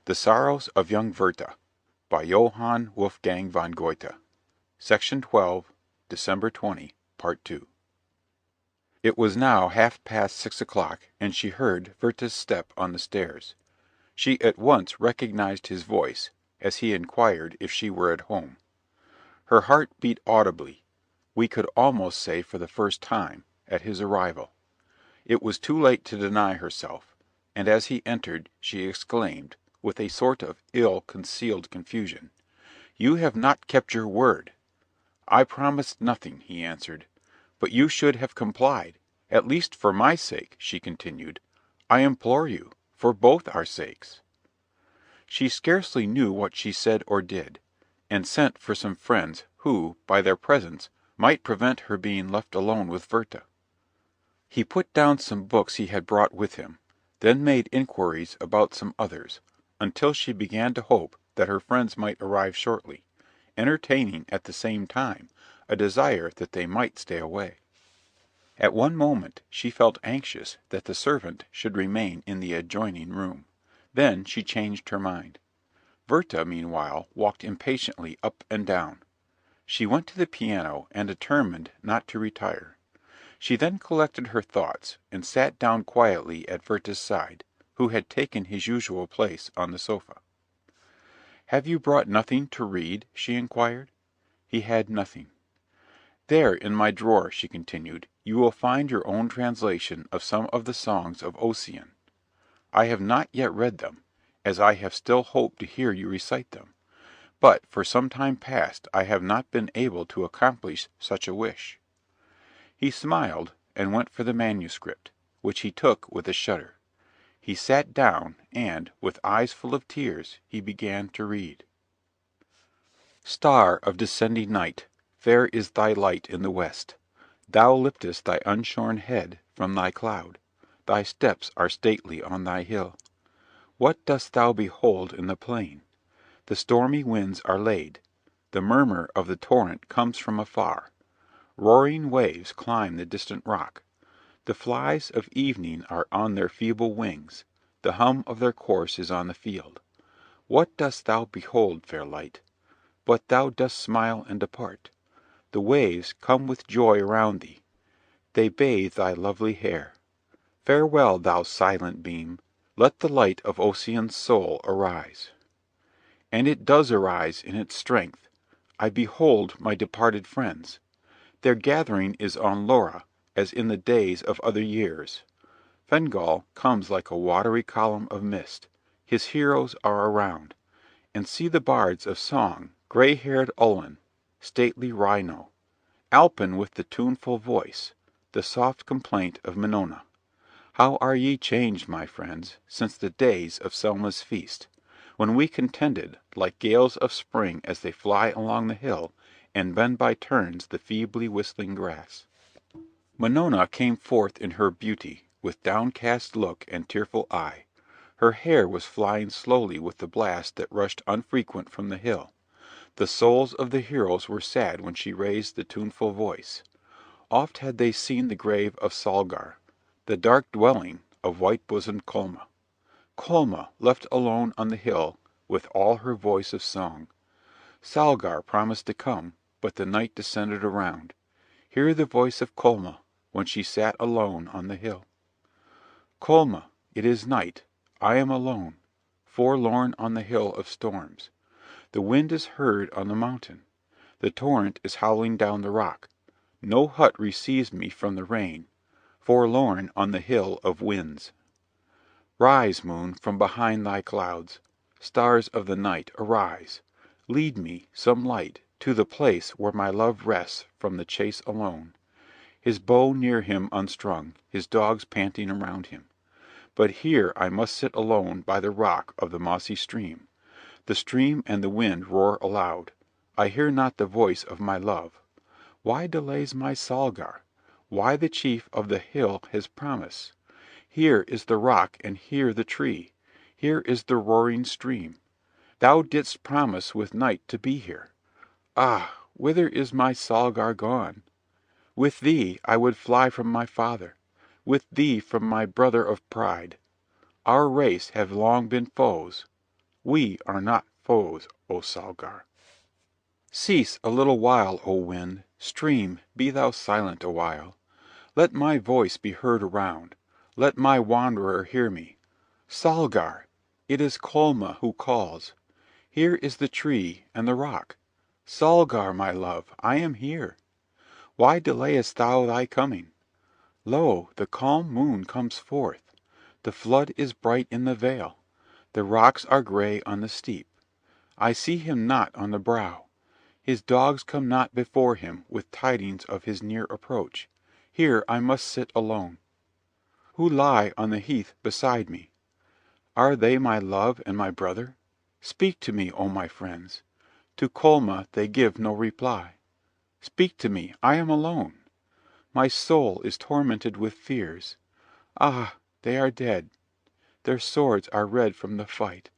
THE SORROWS OF YOUNG Werther by Johann Wolfgang von Goethe. Section 12. December 20. Part 2. It was now half past 6 o'clock, and she heard Werther's step on the stairs. She at once recognized his voice, as he inquired if she were at home. Her heart beat audibly, we could almost say for the first time, at his arrival. It was too late to deny herself, and as he entered she exclaimed, with a sort of ill-concealed confusion, "You have not kept your word." "I promised nothing," he answered. "But you should have complied, at least for my sake," she continued. "I implore you, for both our sakes." She scarcely knew what she said or did, and sent for some friends who, by their presence, might prevent her being left alone with Werther. He put down some books he had brought with him, then made inquiries about some others, until she began to hope that her friends might arrive shortly, entertaining, at the same time, a desire that they might stay away. At one moment she felt anxious that the servant should remain in the adjoining room. Then she changed her mind. Werther, meanwhile, walked impatiently up and down. She went to the piano, and determined not to retire. She then collected her thoughts, and sat down quietly at Werther's side, who had taken his usual place on the sofa. "Have you brought nothing to read?" she inquired. He had nothing. "There, in my drawer," she continued, "you will find your own translation of some of the songs of Ossian. I have not yet read them, as I have still hoped to hear you recite them; but for some time past I have not been able to accomplish such a wish." He smiled, and went for the manuscript, which he took with a shudder. He sat down, and, with eyes full of tears, he began to read. "Star of descending night, fair is thy light in the west. Thou liftest thy unshorn head from thy cloud. Thy steps are stately on thy hill. What dost thou behold in the plain? The stormy winds are laid. The murmur of the torrent comes from afar. Roaring waves climb the distant rock. The flies of evening are on their feeble wings. The hum of their course is on the field. What dost thou behold, fair light? But thou dost smile and depart. The waves come with joy around thee. They bathe thy lovely hair. Farewell, thou silent beam. Let the light of Ossian's soul arise." And it does arise in its strength. I behold my departed friends. Their gathering is on Laura, as in the days of other years. Fingal comes like a watery column of mist. His heroes are around. And see the bards of song, grey haired Ullin, stately Ryno, Alpin with the tuneful voice, the soft complaint of Minona. How are ye changed, my friends, since the days of Selma's feast, when we contended, like gales of spring as they fly along the hill, and bend by turns the feebly whistling grass. Minona came forth in her beauty, with downcast look and tearful eye. Her hair was flying slowly with the blast that rushed unfrequent from the hill. The souls of the heroes were sad when she raised the tuneful voice. Oft had they seen the grave of Salgar, the dark dwelling of white-bosomed Colma. Colma, left alone on the hill, with all her voice of song. Salgar promised to come, but the night descended around. Hear the voice of Colma, when she sat alone on the hill. Colma, it is night. I am alone, forlorn on the hill of storms. The wind is heard on the mountain. The torrent is howling down the rock. No hut receives me from the rain, forlorn on the hill of winds. Rise, moon, from behind thy clouds. Stars of the night, arise. Lead me, some light, to the place where my love rests from the chase alone. His bow near him unstrung, his dogs panting around him. But here I must sit alone by the rock of the mossy stream. The stream and the wind roar aloud. I hear not the voice of my love. Why delays my Salgar? Why the chief of the hill his promise? Here is the rock and here the tree. Here is the roaring stream. Thou didst promise with night to be here. Ah, whither is my Salgar gone? With thee I would fly from my father, with thee from my brother of pride. Our race have long been foes. We are not foes, O Salgar. Cease a little while, O wind! Stream, be thou silent awhile! Let my voice be heard around, let my wanderer hear me. Salgar! It is Colma who calls. Here is the tree and the rock. Salgar, my love, I am here. Why delayest thou thy coming? Lo, the calm moon comes forth. The flood is bright in the vale. The rocks are gray on the steep. I see him not on the brow. His dogs come not before him with tidings of his near approach. Here I must sit alone. Who lie on the heath beside me? Are they my love and my brother? Speak to me, O my friends. To Colma they give no reply. Speak to me, I am alone. My soul is tormented with fears. Ah, they are dead. Their swords are red from the fight.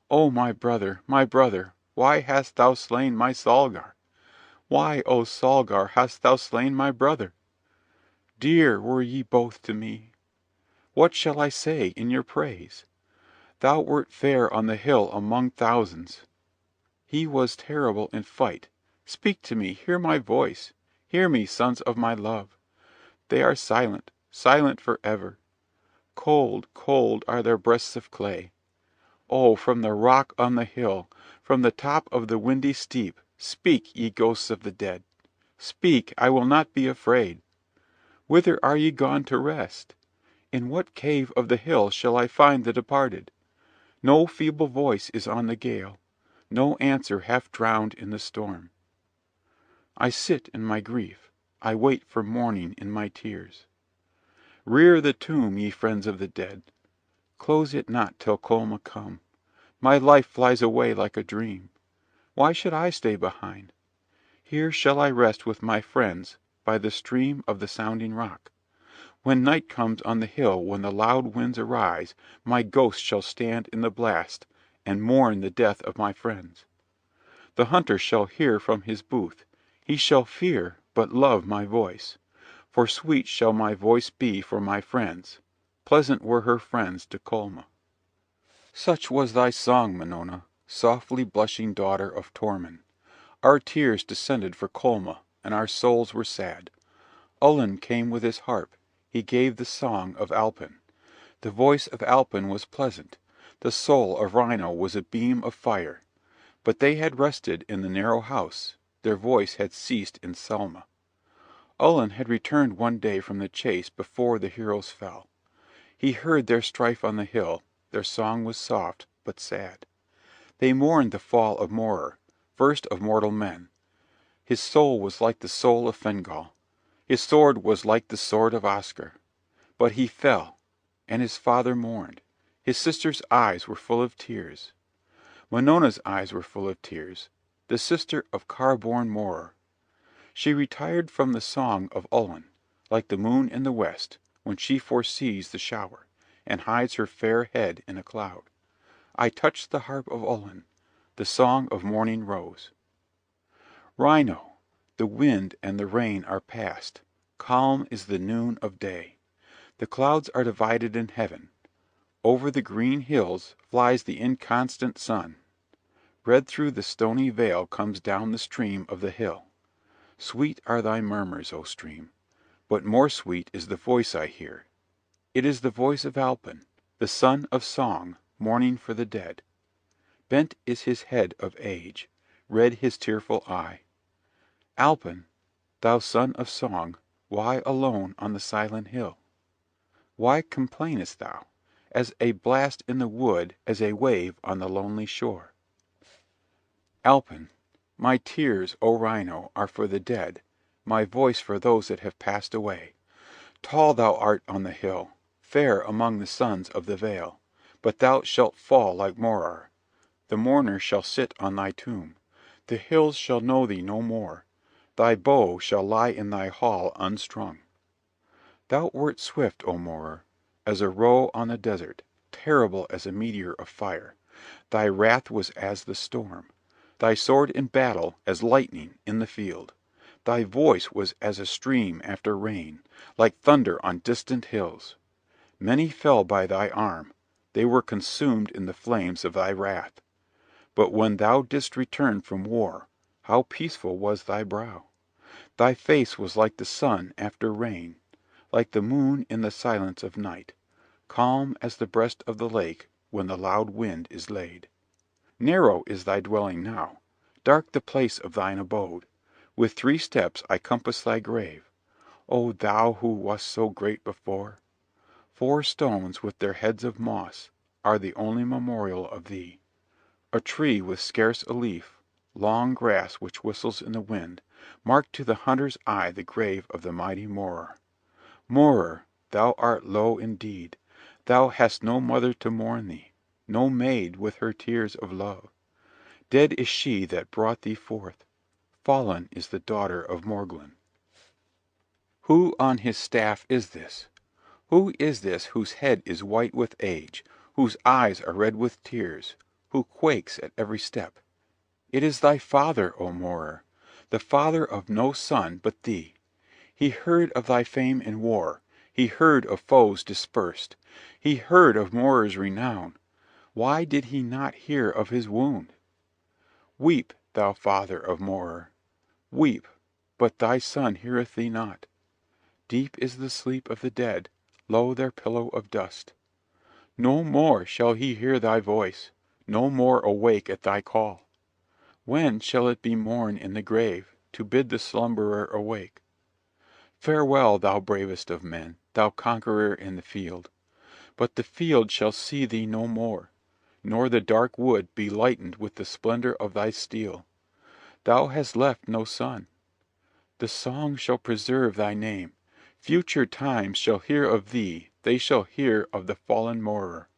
O my brother, why hast thou slain my Salgar? Why, O Salgar, hast thou slain my brother? Dear were ye both to me. What shall I say in your praise? Thou wert fair on the hill among thousands. He was terrible in fight. Speak to me, hear my voice. Hear me, sons of my love. They are silent, silent for ever. Cold, cold are their breasts of clay. Oh, from the rock on the hill, from the top of the windy steep, speak, ye ghosts of the dead. Speak, I will not be afraid. Whither are ye gone to rest? In what cave of the hill shall I find the departed? No feeble voice is on the gale, no answer half drowned in the storm. I sit in my grief, I wait for morning in my tears. Rear the tomb, ye friends of the dead. Close it not till Colma come. My life flies away like a dream. Why should I stay behind? Here shall I rest with my friends by the stream of the sounding rock. When night comes on the hill, when the loud winds arise, my ghost shall stand in the blast, and mourn the death of my friends. The hunter shall hear from his booth. He shall fear, but love my voice. For sweet shall my voice be for my friends. Pleasant were her friends to Colma. Such was thy song, Minona, softly blushing daughter of Torman. Our tears descended for Colma, and our souls were sad. Ullin came with his harp. He gave the song of Alpin. The voice of Alpin was pleasant. The soul of Ryno was a beam of fire. But they had rested in the narrow house. Their voice had ceased in Selma. Ullin had returned one day from the chase before the heroes fell. He heard their strife on the hill. Their song was soft, but sad. They mourned the fall of Morar, first of mortal men. His soul was like the soul of Fingal. His sword was like the sword of Oscar. But he fell, and his father mourned. His sister's eyes were full of tears. Minona's eyes were full of tears, the sister of Carborn Morar. She retired from the song of Ullin, like the moon in the west, when she foresees the shower, and hides her fair head in a cloud. I touched the harp of Ullin, the song of morning rose. Ryno, the wind and the rain are past, calm is the noon of day. The clouds are divided in heaven. Over the green hills flies the inconstant sun. Red through the stony vale comes down the stream of the hill. Sweet are thy murmurs, O stream, but more sweet is the voice I hear. It is the voice of Alpin, the son of song, mourning for the dead. Bent is his head of age, red his tearful eye. Alpin, thou son of song, why alone on the silent hill? Why complainest thou, as a blast in the wood, as a wave on the lonely shore? Alpin, my tears, O Ryno, are for the dead, my voice for those that have passed away. Tall thou art on the hill, fair among the sons of the vale, but thou shalt fall like Morar. The mourner shall sit on thy tomb. The hills shall know thee no more. Thy bow shall lie in thy hall unstrung. Thou wert swift, O Morar, as a roe on the desert, terrible as a meteor of fire. Thy wrath was as the storm. Thy sword in battle as lightning in the field. Thy voice was as a stream after rain, like thunder on distant hills. Many fell by thy arm. they were consumed in the flames of thy wrath. But when thou didst return from war, how peaceful was thy brow! Thy face was like the sun after rain, like the moon in the silence of night, calm as the breast of the lake when the loud wind is laid. Narrow is thy dwelling now, dark the place of thine abode. With 3 steps I compass thy grave, O thou who wast so great before! 4 stones with their heads of moss are the only memorial of thee. A tree with scarce a leaf, long grass which whistles in the wind, mark to the hunter's eye the grave of the mighty Morar. Morar, thou art low indeed, thou hast no mother to mourn thee, no maid with her tears of love. Dead is she that brought thee forth, fallen is the daughter of Morglin. Who on his staff is this? Who is this whose head is white with age, whose eyes are red with tears, who quakes at every step? It is thy father, O Morar, the father of no son but thee. He heard of thy fame in war, he heard of foes dispersed, he heard of Morar's renown. Why did he not hear of his wound? Weep, thou father of Morar, weep, but thy son heareth thee not. Deep is the sleep of the dead, low their pillow of dust. No more shall he hear thy voice, no more awake at thy call. When shall it be morn in the grave, to bid the slumberer awake? Farewell, thou bravest of men, thou conqueror in the field. But the field shall see thee no more, nor the dark wood be lightened with the splendour of thy steel. Thou hast left no son. The song shall preserve thy name. Future times shall hear of thee, they shall hear of the fallen Morar.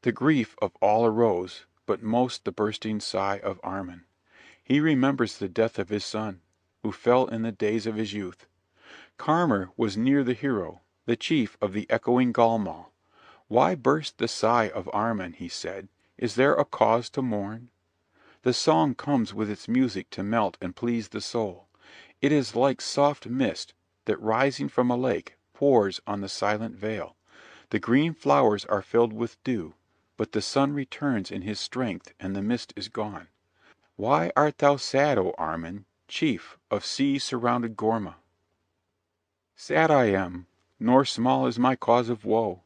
The grief of all arose, but most the bursting sigh of Armin. He remembers the death of his son, who fell in the days of his youth. Carmer was near the hero, the chief of the echoing Galmal. Why burst the sigh of Armin, he said, is there a cause to mourn? The song comes with its music to melt and please the soul. It is like soft mist, that rising from a lake, pours on the silent vale. The green flowers are filled with dew, but the sun returns in his strength, and the mist is gone. Why art thou sad, O Armin, chief of sea surrounded Gorma? Sad I am, nor small is my cause of woe.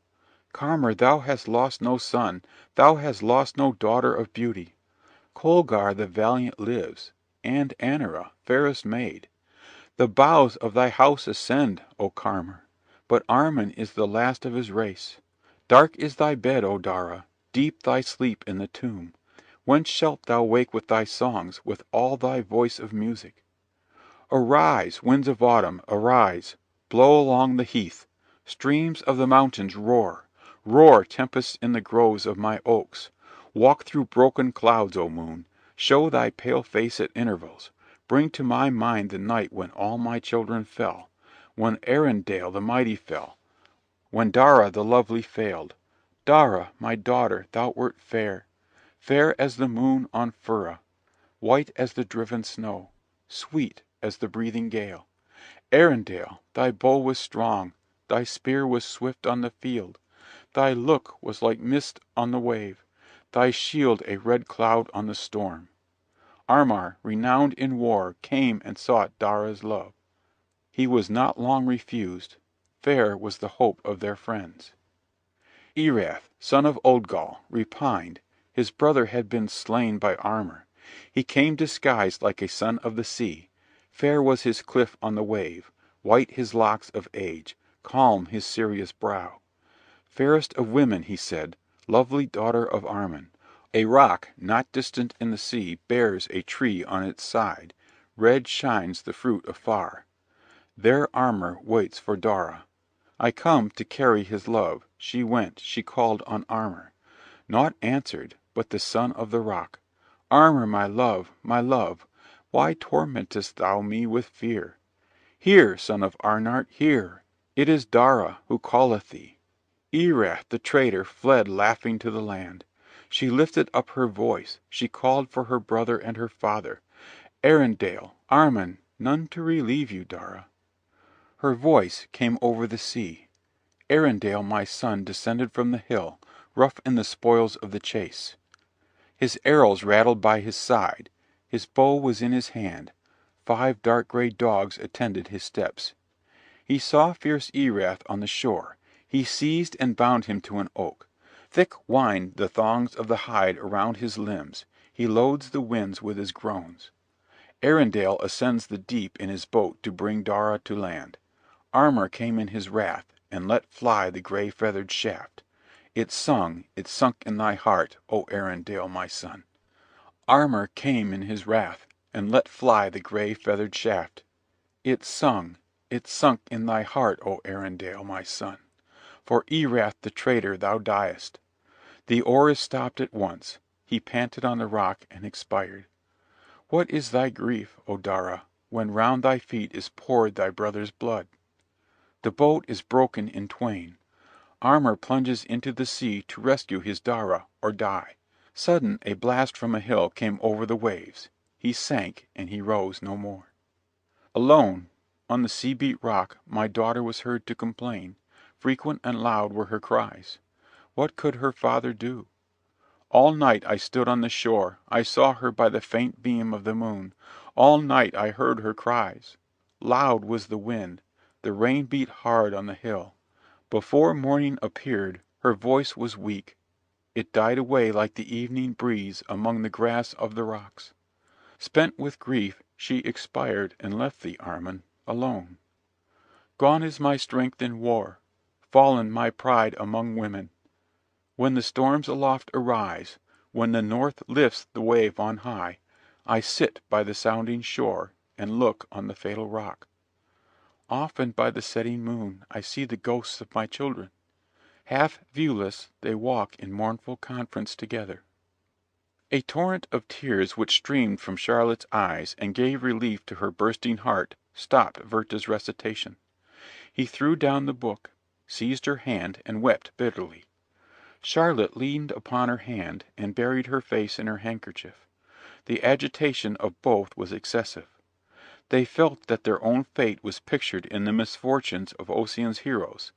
Carmer, thou hast lost no son, thou hast lost no daughter of beauty. Colgar the valiant lives, and Anera, fairest maid. The boughs of thy house ascend, O Carmer, but Armin is the last of his race. Dark is thy bed, O Dara, deep thy sleep in the tomb. When shalt thou wake with thy songs, with all thy voice of music? Arise, winds of autumn, arise, blow along the heath. Streams of the mountains roar, roar tempests in the groves of my oaks. Walk through broken clouds, O moon, show thy pale face at intervals. Bring to my mind the night when all my children fell, when Arundel the mighty fell, when Dara the lovely failed. Dara, my daughter, thou wert fair, fair as the moon on Fura, white as the driven snow, sweet as the breathing gale. Arundel, thy bow was strong, thy spear was swift on the field, thy look was like mist on the wave, thy shield a red cloud on the storm. Armar, renowned in war, came and sought Dara's love. He was not long refused, fair was the hope of their friends. Erath, son of Odgal, repined, his brother had been slain by Armar. He came disguised like a son of the sea. Fair was his cliff on the wave, white his locks of age, calm his serious brow. Fairest of women, he said, lovely daughter of Armin. A rock not distant in the sea bears a tree on its side, red shines the fruit afar. There Armar waits for Dara. I come to carry his love. She went, she called on Armar. Naught answered, but the son of the rock. Armar, my love, why tormentest thou me with fear? Hear, son of Arnart, hear! It is Dara who calleth thee. Erath the traitor fled laughing to the land. She lifted up her voice, she called for her brother and her father. Arundel, Armin, none to relieve you, Dara. Her voice came over the sea. Arundel, my son, descended from the hill. rough in the spoils of the chase. His arrows rattled by his side, his bow was in his hand, 5 dark grey dogs attended his steps. He saw fierce Erath on the shore, he seized and bound him to an oak. Thick wind the thongs of the hide around his limbs, he loads the winds with his groans. Arundel ascends the deep in his boat to bring Daura to land. Armor came in his wrath, and let fly the grey feathered shaft. It sung, it sunk in thy heart, O Arundel, my son. Armor came in his wrath, and let fly the grey feathered shaft. It sung, it sunk in thy heart, O Arundel, my son. For Erath the traitor thou diest. The oar is stopped at once. He panted on the rock and expired. What is thy grief, O Daura, when round thy feet is poured thy brother's blood? The boat is broken in twain. Armor plunges into the sea to rescue his Daura, or die. Sudden a blast from a hill came over the waves. He sank, and he rose no more. Alone, on the sea-beat rock, my daughter was heard to complain. Frequent and loud were her cries. What could her father do? All night I stood on the shore, I saw her by the faint beam of the moon. All night I heard her cries. Loud was the wind, the rain beat hard on the hill. Before morning appeared, her voice was weak. It died away like the evening breeze among the grass of the rocks. Spent with grief, she expired and left thee, Armin, alone. Gone is my strength in war, fallen my pride among women. When the storms aloft arise, when the north lifts the wave on high, I sit by the sounding shore, and look on the fatal rock. Often by the setting moon I see the ghosts of my children. Half viewless, they walk in mournful conference together. A torrent of tears which streamed from Charlotte's eyes, and gave relief to her bursting heart, stopped Werther's recitation. He threw down the book, seized her hand, and wept bitterly. Charlotte leaned upon her hand, and buried her face in her handkerchief. The agitation of both was excessive. They felt that their own fate was pictured in the misfortunes of Ossian's heroes.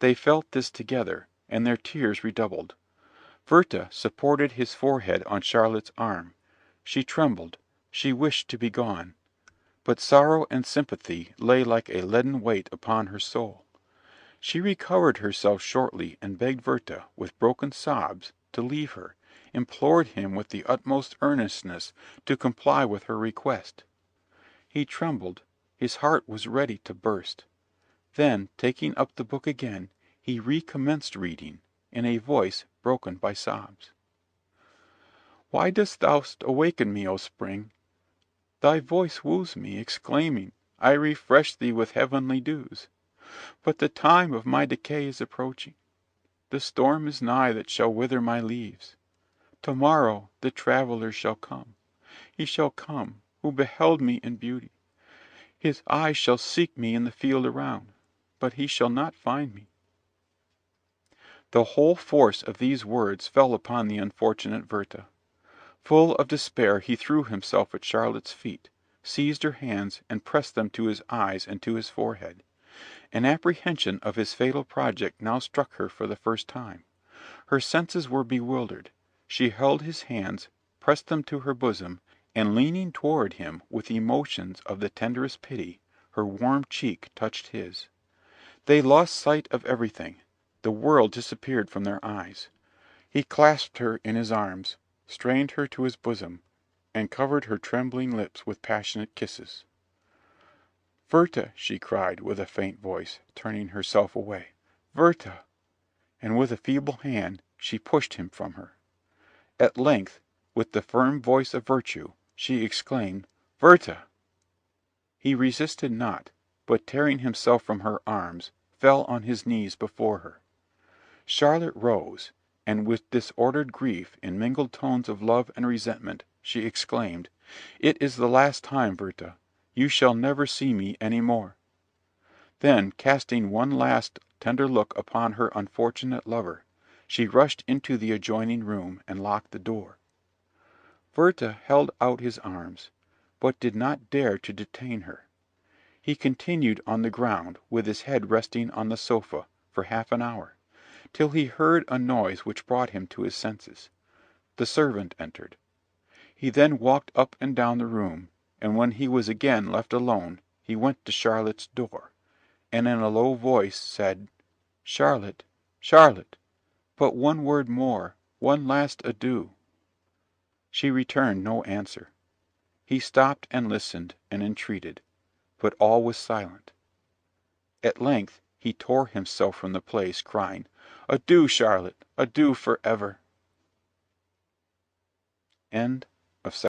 They felt this together, and their tears redoubled. Werther supported his forehead on Charlotte's arm. She trembled, she wished to be gone. But sorrow and sympathy lay like a leaden weight upon her soul. She recovered herself shortly, and begged Werther, with broken sobs, to leave her, implored him with the utmost earnestness to comply with her request. He trembled, his heart was ready to burst. Then, taking up the book again, he recommenced reading, in a voice broken by sobs. Why dost thou awaken me, O spring? Thy voice woos me, exclaiming, I refresh thee with heavenly dews. But the time of my decay is approaching. The storm is nigh that shall wither my leaves. To-morrow the traveller shall come. He shall come, who beheld me in beauty. His eyes shall seek me in the field around, but he shall not find me. The whole force of these words fell upon the unfortunate Werther. Full of despair, he threw himself at Charlotte's feet, seized her hands, and pressed them to his eyes and to his forehead. An apprehension of his fatal project now struck her for the first time. Her senses were bewildered. She held his hands, pressed them to her bosom, and leaning toward him with emotions of the tenderest pity, her warm cheek touched his. They lost sight of everything. The world disappeared from their eyes. He clasped her in his arms, strained her to his bosom, and covered her trembling lips with passionate kisses. Werther, she cried, with a faint voice, turning herself away. Werther! And with a feeble hand she pushed him from her. At length, with the firm voice of virtue, she exclaimed, Werther! He resisted not, but tearing himself from her arms, fell on his knees before her. Charlotte rose, and with disordered grief, in mingled tones of love and resentment, she exclaimed, It is the last time, Werther. You shall never see me any more. Then, casting one last tender look upon her unfortunate lover, she rushed into the adjoining room, and locked the door. Werther held out his arms, but did not dare to detain her. He continued on the ground, with his head resting on the sofa, for half an hour, till he heard a noise which brought him to his senses. The servant entered. He then walked up and down the room, and when he was again left alone, he went to Charlotte's door, and in a low voice said, "Charlotte, Charlotte, but one word more, one last adieu." She returned no answer. He stopped and listened and entreated, but all was silent. At length he tore himself from the place, crying, "Adieu, Charlotte, adieu for ever!"